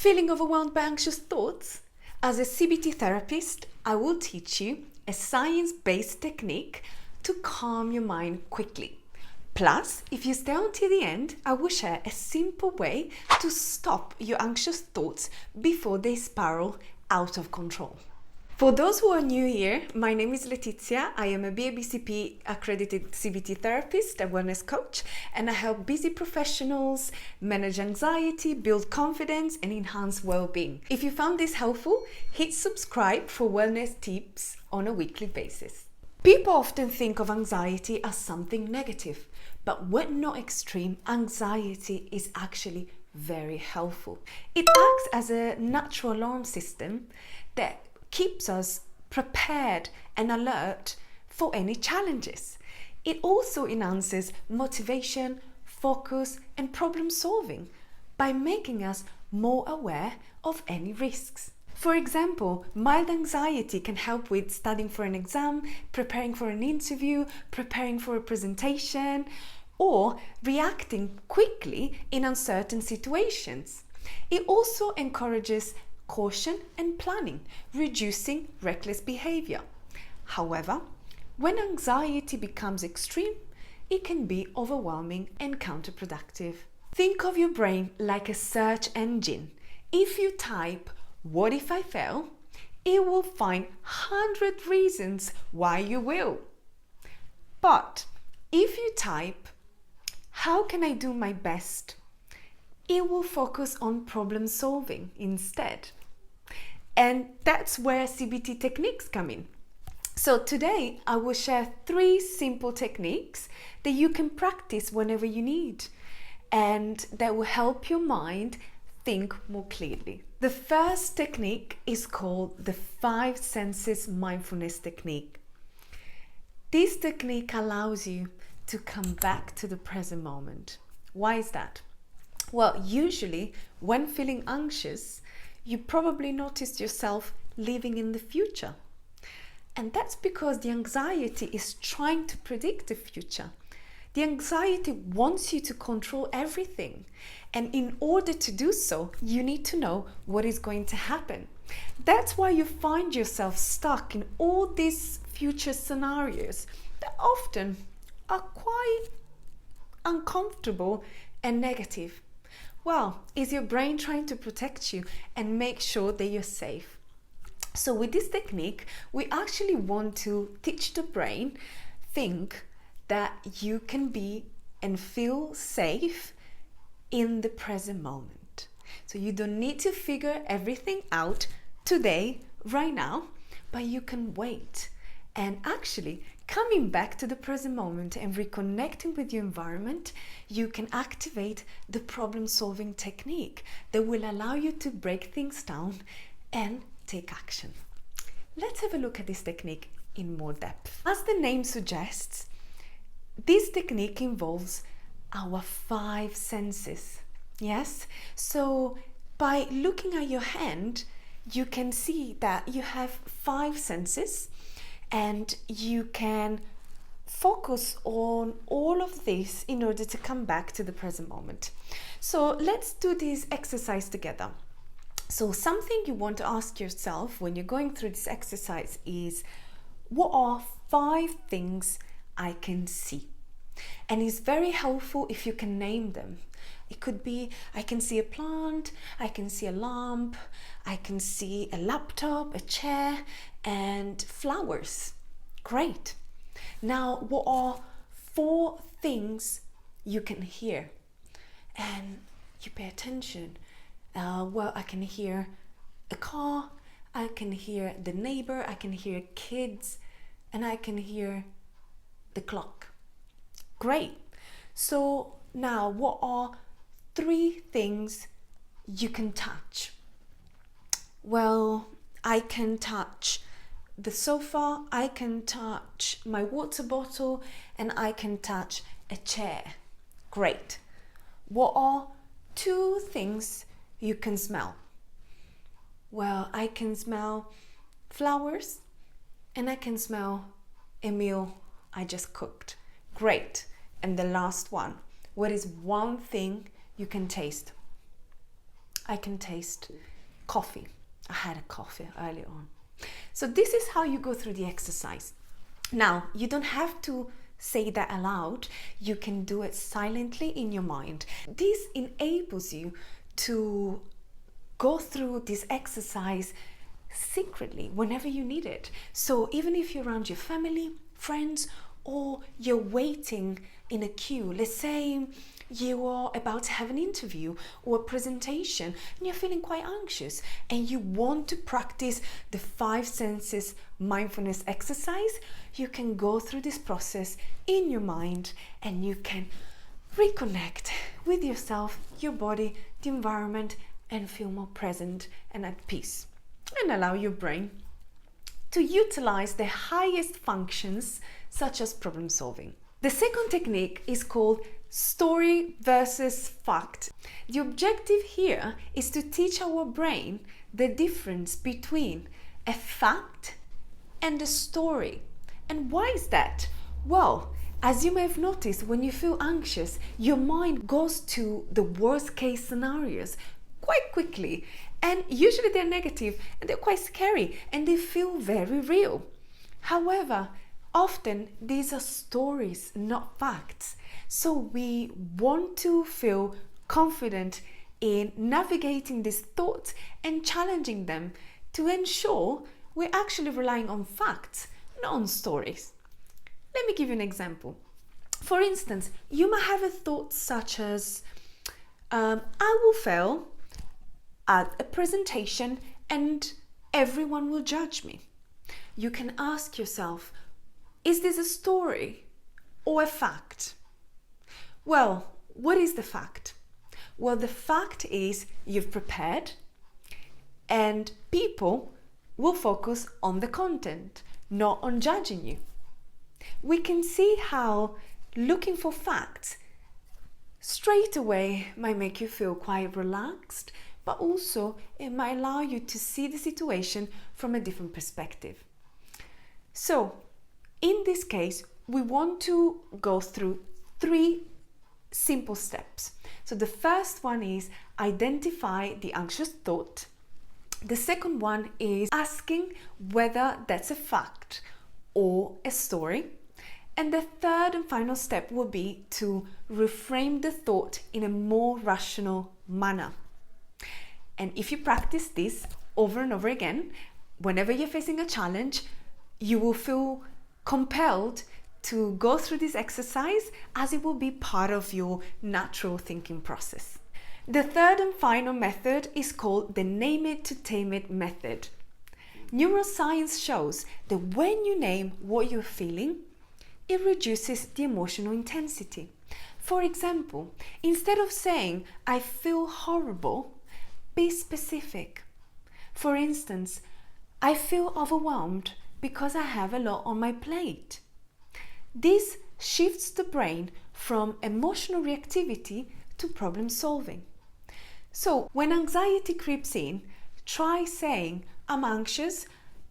Feeling overwhelmed by anxious thoughts? As a CBT therapist, I will teach you a science-based technique to calm your mind quickly. Plus, if you stay until the end, I will share a simple way to stop your anxious thoughts before they spiral out of control. For those who are new here, my name is Letizia. I am a BABCP accredited CBT therapist, a wellness coach, and I help busy professionals manage anxiety, build confidence, and enhance well-being. If you found this helpful, hit subscribe for wellness tips on a weekly basis. People often think of anxiety as something negative, but when not extreme, anxiety is actually very helpful. It acts as a natural alarm system that keeps us prepared and alert for any challenges. It also enhances motivation, focus, and problem solving by making us more aware of any risks. For example, mild anxiety can help with studying for an exam, preparing for an interview, preparing for a presentation, or reacting quickly in uncertain situations. It also encourages caution and planning, reducing reckless behavior. However, when anxiety becomes extreme, it can be overwhelming and counterproductive. Think of your brain like a search engine. If you type, "What if I fail?" it will find 100 reasons why you will. But if you type, "How can I do my best?" it will focus on problem solving instead. And that's where CBT techniques come in. So today I will share 3 simple techniques that you can practice whenever you need, and that will help your mind think more clearly. The first technique is called the 5 senses mindfulness technique. This technique allows you to come back to the present moment. Why is that? Well, usually when feeling anxious, you probably noticed yourself living in the future. And that's because the anxiety is trying to predict the future. The anxiety wants you to control everything. And in order to do so, you need to know what is going to happen. That's why you find yourself stuck in all these future scenarios that often are quite uncomfortable and negative. Well, is your brain trying to protect you and make sure that you're safe? So with this technique, we actually want to teach the brain, think that you can be and feel safe in the present moment. So you don't need to figure everything out today, right now, but you can wait. And actually, coming back to the present moment and reconnecting with your environment, you can activate the problem-solving technique that will allow you to break things down and take action. Let's have a look at this technique in more depth. As the name suggests, this technique involves our 5 senses. Yes? So by looking at your hand, you can see that you have 5 senses, and you can focus on all of this in order to come back to the present moment. So let's do this exercise together. So something you want to ask yourself when you're going through this exercise is, what are 5 things I can see? And it's very helpful if you can name them. It could be, I can see a plant, I can see a lamp, I can see a laptop, a chair, and flowers. Great. Now, what are 4 things you can hear? And you pay attention. Well, I can hear a car, I can hear the neighbor, I can hear kids, and I can hear the clock. Great. So now, what are 3 things you can touch? Well, I can touch the sofa, I can touch my water bottle, and I can touch a chair. Great. What are 2 things you can smell? Well, I can smell flowers and I can smell a meal I just cooked. Great. And the last one, what is 1 thing you can taste? I can taste coffee. I had a coffee earlier on. So this is how you go through the exercise. Now, you don't have to say that aloud. You can do it silently in your mind. This enables you to go through this exercise secretly whenever you need it. So even if you're around your family, friends, or you're waiting in a queue, let's say you are about to have an interview or a presentation and you're feeling quite anxious and you want to practice the 5 senses mindfulness exercise, you can go through this process in your mind and you can reconnect with yourself, your body, the environment, and feel more present and at peace, and allow your brain to utilize the highest functions such as problem solving. The second technique is called story versus fact. The objective here is to teach our brain the difference between a fact and a story. And why is that? Well, as you may have noticed, when you feel anxious, your mind goes to the worst case scenarios quite quickly, and usually they're negative and they're quite scary and they feel very real. However, often these are stories, not facts. So we want to feel confident in navigating these thoughts and challenging them to ensure we're actually relying on facts, not on stories. Let me give you an example. For instance, you might have a thought such as, I will fail at a presentation and everyone will judge me. You can ask yourself, is this a story or a fact? Well, what is the fact? Well, the fact is you've prepared and people will focus on the content, not on judging you. We can see how looking for facts straight away might make you feel quite relaxed, but also it might allow you to see the situation from a different perspective. So, in this case, we want to go through 3 simple steps. So the first one is identify the anxious thought. The second one is asking whether that's a fact or a story. And the third and final step will be to reframe the thought in a more rational manner. And if you practice this over and over again, whenever you're facing a challenge, you will feel compelled to go through this exercise as it will be part of your natural thinking process. The third and final method is called the Name It to Tame It method. Neuroscience shows that when you name what you're feeling, it reduces the emotional intensity. For example, instead of saying, I feel horrible, be specific. For instance, I feel overwhelmed because I have a lot on my plate. This shifts the brain from emotional reactivity to problem solving. So when anxiety creeps in, try saying, I'm anxious,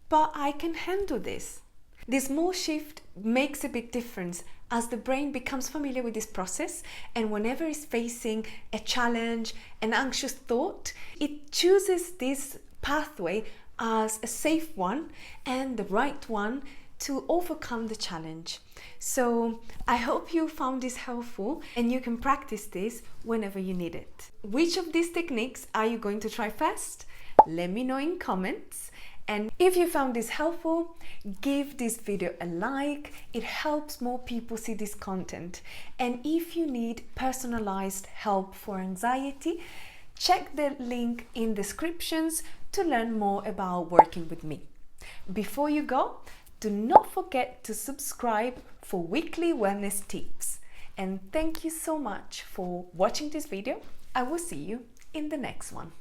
but I can handle this. This small shift makes a big difference as the brain becomes familiar with this process, and whenever it's facing a challenge, an anxious thought, it chooses this pathway as a safe one and the right one to overcome the challenge. So I hope you found this helpful and you can practice this whenever you need it. Which of these techniques are you going to try first? Let me know in comments. And if you found this helpful, give this video a like. It helps more people see this content. And if you need personalized help for anxiety, check the link in descriptions to learn more about working with me. Before you go, do not forget to subscribe for weekly wellness tips. And thank you so much for watching this video. I will see you in the next one.